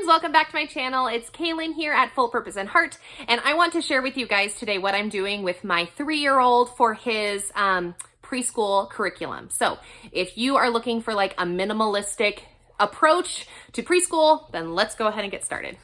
friends, welcome back to my channel. It's Kaylin here at Full Purpose and Heart, and I want to share with you guys today what I'm doing with my 3-year-old for his preschool curriculum. So if you are looking for like a minimalistic approach to preschool, then let's go ahead and get started.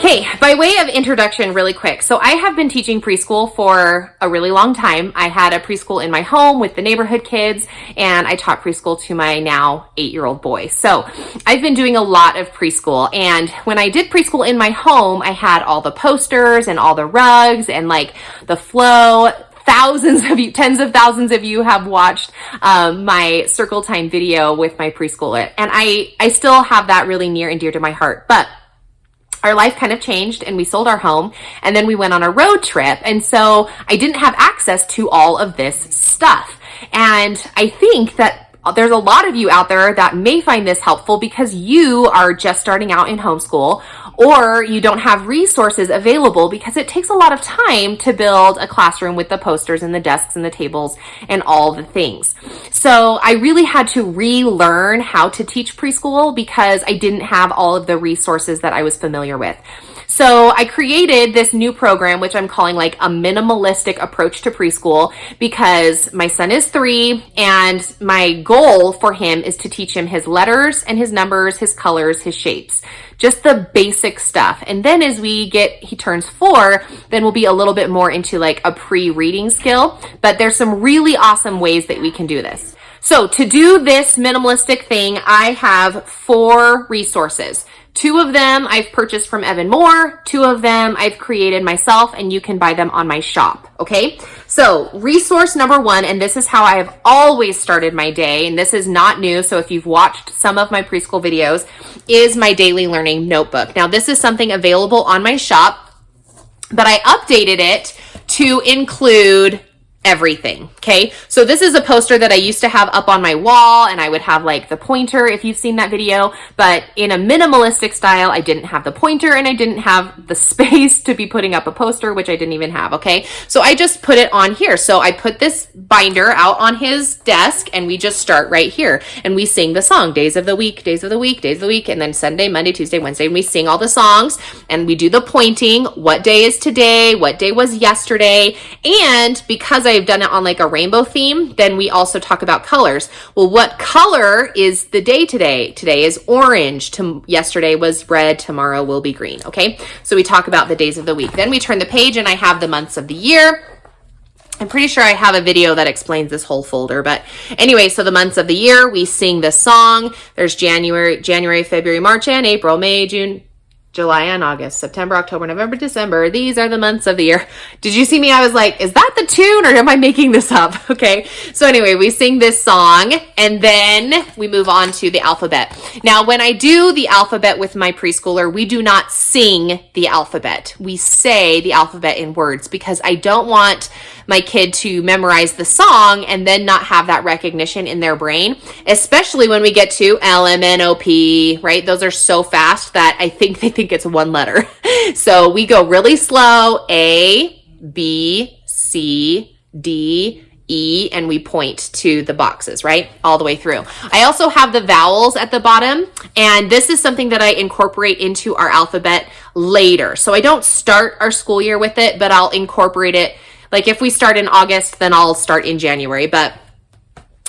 Okay, by way of introduction really quick. So I have been teaching preschool for a really long time. I had a preschool in my home with the neighborhood kids, and I taught preschool to my now 8-year-old boy. So I've been doing a lot of preschool, and when I did preschool in my home, I had all the posters and all the rugs and like the flow. Thousands of you, tens of thousands of you have watched my circle time video with my preschooler, and I still have that really near and dear to my heart. But our life kind of changed and we sold our home, and then we went on a road trip. And so I didn't have access to all of this stuff. And I think that there's a lot of you out there that may find this helpful because you are just starting out in homeschool, or you don't have resources available because it takes a lot of time to build a classroom with the posters and the desks and the tables and all the things. So I really had to relearn how to teach preschool because I didn't have all of the resources that I was familiar with. So I created this new program, which I'm calling like a minimalistic approach to preschool, because my son is 3 and my goal for him is to teach him his letters and his numbers, his colors, his shapes, just the basic stuff. And then as he turns 4, then we'll be a little bit more into like a pre-reading skill, but there's some really awesome ways that we can do this. So to do this minimalistic thing, I have 4 resources. 2 of them I've purchased from Evan Moore. 2 of them I've created myself, and you can buy them on my shop. Okay. So resource number 1, and this is how I have always started my day, and this is not new. So if you've watched some of my preschool videos, is my daily learning notebook. Now this is something available on my shop, but I updated it to include everything. Okay. So this is a poster that I used to have up on my wall, and I would have like the pointer if you've seen that video, but in a minimalistic style, I didn't have the pointer and I didn't have the space to be putting up a poster, which I didn't even have. Okay. So I just put it on here. So I put this binder out on his desk, and we just start right here, and we sing the song, days of the week, days of the week, days of the week. And then Sunday, Monday, Tuesday, Wednesday, and we sing all the songs, and we do the pointing. What day is today? What day was yesterday? And because I've done it on like a rainbow theme, then we also talk about colors. Well, what color is the day today? Today is orange. Yesterday was red. Tomorrow will be green. Okay. So we talk about the days of the week. Then we turn the page and I have the months of the year. I'm pretty sure I have a video that explains this whole folder, but anyway, so the months of the year, we sing the song. There's January, February, March, and April, May, June, July and August, September, October, November, December. These are the months of the year. Did you see me? I was like, is that the tune or am I making this up? Okay. So anyway, we sing this song and then we move on to the alphabet. Now, when I do the alphabet with my preschooler, we do not sing the alphabet. We say the alphabet in words because I don't want my kid to memorize the song and then not have that recognition in their brain, especially when we get to L, M, N, O, P, right? Those are so fast that I think they think it's one letter. So we go really slow, A, B, C, D, E, and we point to the boxes, right? All the way through. I also have the vowels at the bottom, and this is something that I incorporate into our alphabet later. So I don't start our school year with it, but I'll incorporate it. Like if we start in August, then I'll start in January, but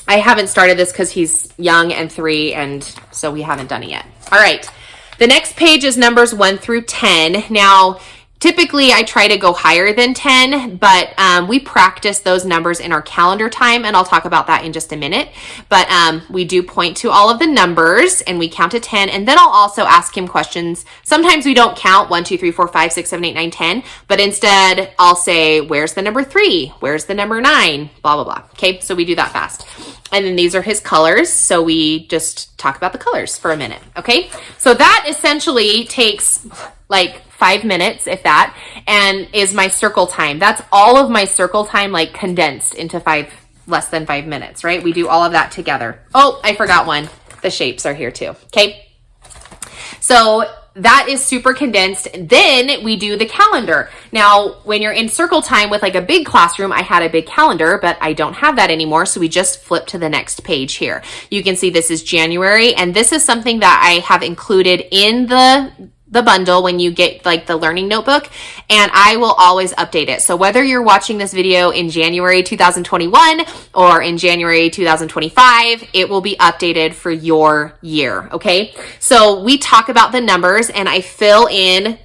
I haven't started this because he's young and 3, and so we haven't done it yet. All right. The next page is numbers 1 through 10. Now, typically I try to go higher than 10, but we practice those numbers in our calendar time, and I'll talk about that in just a minute. But we do point to all of the numbers, and we count to 10, and then I'll also ask him questions. Sometimes we don't count 1, 2, 3, 4, 5, 6, 7, 8, 9, 10, but instead I'll say, where's the number 3? Where's the number 9? Blah, blah, blah. Okay, so we do that fast. And then these are his colors, so we just talk about the colors for a minute, okay? So that essentially takes like 5 minutes, if that, and is my circle time. That's all of my circle time, like condensed into less than 5 minutes, right? We do all of that together. Oh, I forgot one. The shapes are here too, okay? So that is super condensed. Then we do the calendar. Now, when you're in circle time with like a big classroom, I had a big calendar, but I don't have that anymore. So we just flip to the next page here. You can see this is January, and this is something that I have included in the bundle when you get like the learning notebook, and I will always update it. So whether you're watching this video in January 2021 or in January 2025, it will be updated for your year. Okay. So we talk about the numbers, and I fill in,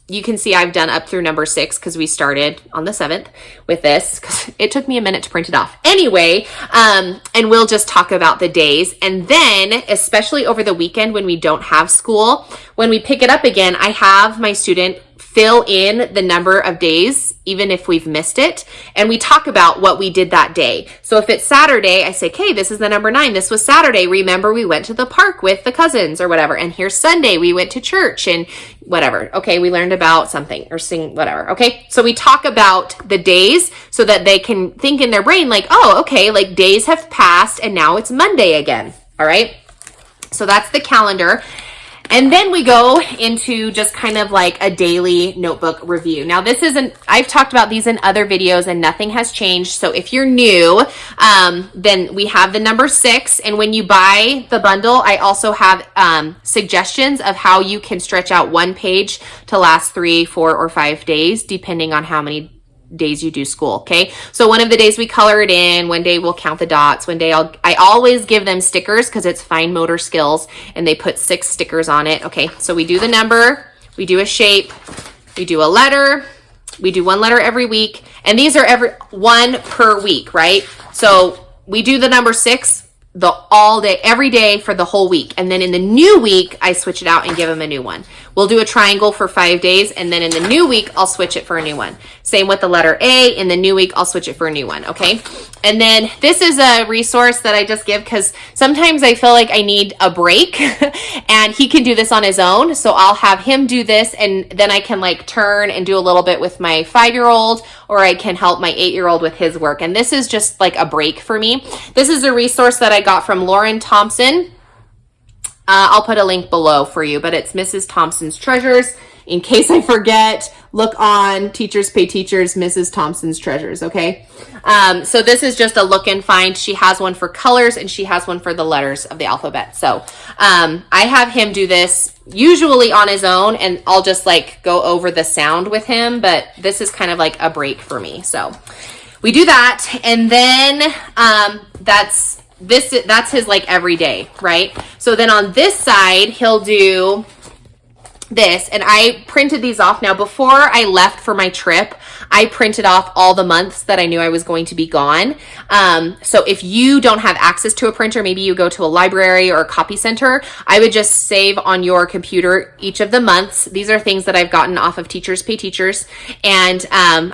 you can see I've done up through number 6 because we started on the 7th with this because it took me a minute to print it off. Anyway, and we'll just talk about the days. And then, especially over the weekend when we don't have school, when we pick it up again, I have my student fill in the number of days, even if we've missed it. And we talk about what we did that day. So if it's Saturday, I say, okay, this is the number 9. This was Saturday. Remember, we went to the park with the cousins or whatever. And here's Sunday. We went to church and whatever. Okay. We learned about something or sing, whatever. Okay. So we talk about the days so that they can think in their brain like, oh, okay, like days have passed and now it's Monday again. All right. So that's the calendar. And then we go into just kind of like a daily notebook review. Now this isn't, I've talked about these in other videos and nothing has changed. So if you're new, then we have the number 6. And when you buy the bundle, I also have suggestions of how you can stretch out one page to last 3, 4, or 5 days, depending on how many days you do school. Okay. So one of the days we color it in, one day we'll count the dots, one day I always give them stickers because it's fine motor skills, and they put 6 stickers on it. Okay. So we do the number, we do a shape, we do a letter, we do 1 letter every week. And these are every 1 per week, right? So we do the number 6 all day, every day for the whole week. And then in the new week, I switch it out and give them a new one. We'll do a triangle for 5 days. And then in the new week, I'll switch it for a new one. Same with the letter A. In the new week, I'll switch it for a new one. Okay. And then this is a resource that I just give because sometimes I feel like I need a break and he can do this on his own. So I'll have him do this, and then I can like turn and do a little bit with my 5-year-old, or I can help my 8-year-old with his work. And this is just like a break for me. This is a resource that I got from Lauren Thompson. I'll put a link below for you, but it's Mrs. Thompson's Treasures. In case I forget, look on Teachers Pay Teachers, Mrs. Thompson's Treasures, okay? So this is just a look and find. She has one for colors and she has one for the letters of the alphabet. So I have him do this usually on his own, and I'll just like go over the sound with him, but this is kind of like a break for me. So we do that, and then that's his like every day, right? So then on this side, he'll do this, and I printed these off. Now, before I left for my trip, I printed off all the months that I knew I was going to be gone. So if you don't have access to a printer, maybe you go to a library or a copy center, I would just save on your computer each of the months. These are things that I've gotten off of Teachers Pay Teachers, and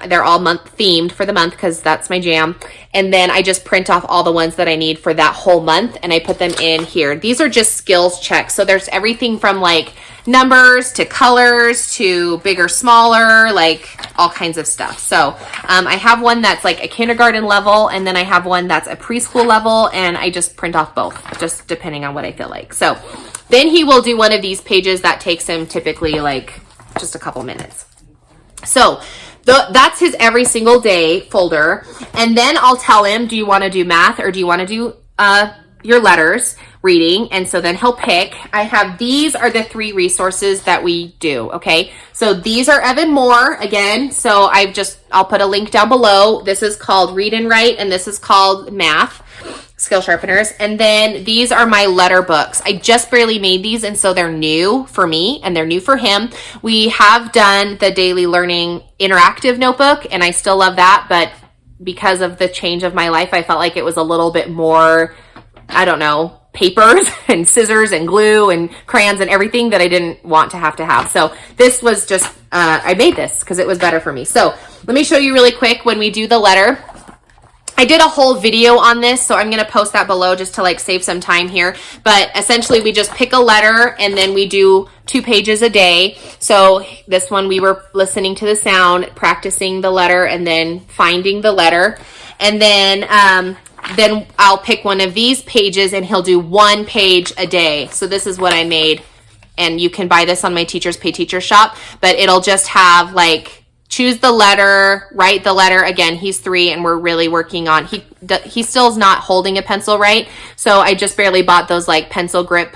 they're all month themed for the month because that's my jam. And then I just print off all the ones that I need for that whole month, and I put them in here. These are just skills checks. So there's everything from like numbers to colors to big or smaller, like all kinds of stuff. So I have one that's like a kindergarten level, and then I have one that's a preschool level, and I just print off both, just depending on what I feel like. So then he will do one of these pages that takes him typically like just a couple minutes. So that's his every single day folder. And then I'll tell him, do you want to do math or do you want to do your letters, reading? And so then he'll pick. I have, these are the 3 resources that we do. Okay. So these are Evan Moore again. So I'll put a link down below. This is called Read and Write, and this is called Math Skill Sharpeners. And then these are my letter books. I just barely made these, and so they're new for me and they're new for him. We have done the daily learning interactive notebook, and I still love that, but because of the change of my life, I felt like it was a little bit more, I don't know, papers and scissors and glue and crayons and everything that I didn't want to have. So this was just, I made this because it was better for me. So let me show you really quick when we do the letter. I did a whole video on this, so I'm going to post that below just to like save some time here. But essentially we just pick a letter and then we do 2 pages a day. So this one we were listening to the sound, practicing the letter, and then finding the letter. And then I'll pick one of these pages and he'll do 1 page a day. So this is what I made. and you can buy this on my Teachers Pay Teacher shop, but it'll just have like, choose the letter, write the letter. Again, he's 3 and we're really working on, he still is not holding a pencil right. So I just barely bought those like pencil grip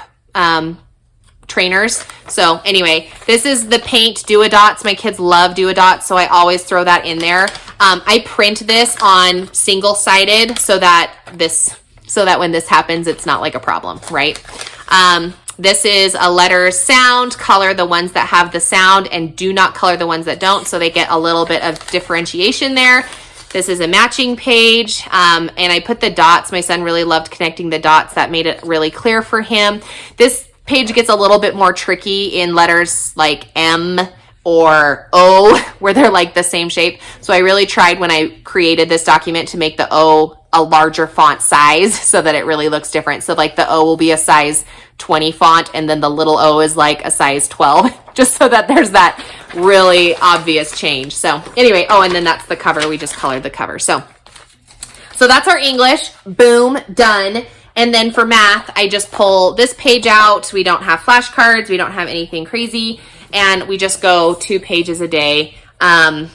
trainers. So anyway, this is the paint do-a-dots. My kids love do-a-dots, so I always throw that in there. I print this on single-sided so that when this happens, it's not like a problem, right? This is a letter sound. Color the ones that have the sound and do not color the ones that don't, so they get a little bit of differentiation there. This is a matching page, and I put the dots. My son really loved connecting the dots. That made it really clear for him. This page gets a little bit more tricky in letters like M or O, where they're like the same shape. So I really tried when I created this document to make the O a larger font size so that it really looks different. So like the O will be a size 20 font, and then the little O is like a size 12, just so that there's that really obvious change. So anyway, oh, and then that's the cover. We just colored the cover. So that's our English. Boom, done. And then for math, I just pull this page out. We don't have flashcards. We don't have anything crazy. And we just go 2 pages a day. And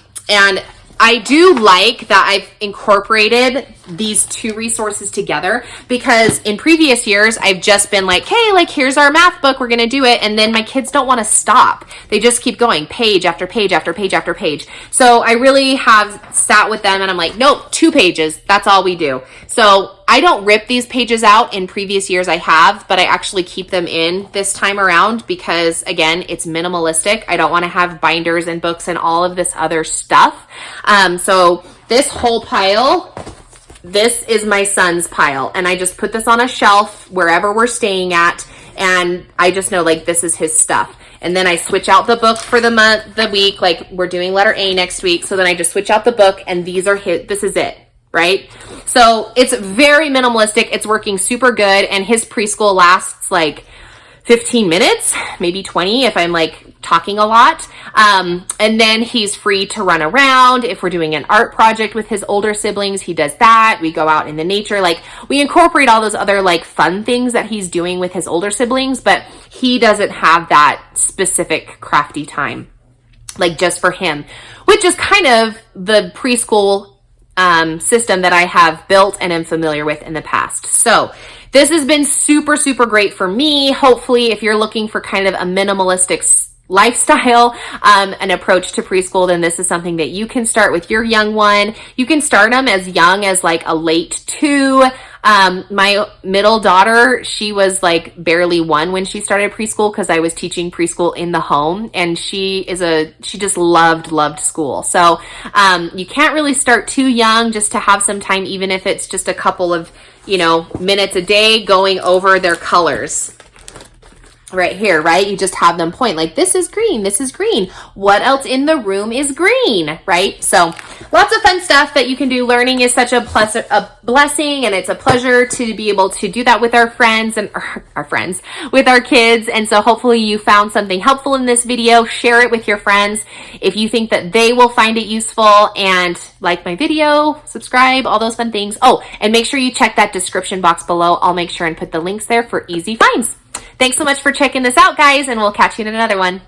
I do like that I've incorporated these 2 resources together, because in previous years, I've just been like, hey, like, here's our math book, we're going to do it. And then my kids don't want to stop. They just keep going page after page after page after page. So I really have sat with them and I'm like, nope, 2 pages. That's all we do. So I don't rip these pages out. In previous years I have, but I actually keep them in this time around because, again, it's minimalistic. I don't want to have binders and books and all of this other stuff. So this whole pile, this is my son's pile, and I just put this on a shelf wherever we're staying at, and I just know like this is his stuff. And then I switch out the book for the month, the week, like we're doing letter A next week. So then I just switch out the book, and these are his, this is it. Right? So it's very minimalistic. It's working super good. And his preschool lasts like 15 minutes, maybe 20 if I'm like talking a lot. And then he's free to run around. If we're doing an art project with his older siblings, he does that. We go out in the nature. Like, we incorporate all those other like fun things that he's doing with his older siblings, but he doesn't have that specific crafty time, like just for him, which is kind of the preschool system that I have built and am familiar with in the past. So this has been super, super great for me. Hopefully, if you're looking for kind of a minimalistic lifestyle, an approach to preschool, then this is something that you can start with your young one. You can start them as young as like a late 2. My middle daughter, she was like barely 1 when she started preschool because I was teaching preschool in the home, and she just loved school. So, you can't really start too young, just to have some time, even if it's just a couple of, minutes a day going over their colors. Right here, right? You just have them point like, this is green, this is green. What else in the room is green, right? So lots of fun stuff that you can do. Learning is such a blessing, and it's a pleasure to be able to do that with our friends and our friends, with our kids. And so hopefully you found something helpful in this video. Share it with your friends if you think that they will find it useful, and like my video, subscribe, all those fun things. Oh, and make sure you check that description box below. I'll make sure and put the links there for easy finds. Thanks so much for checking this out, guys, and we'll catch you in another one.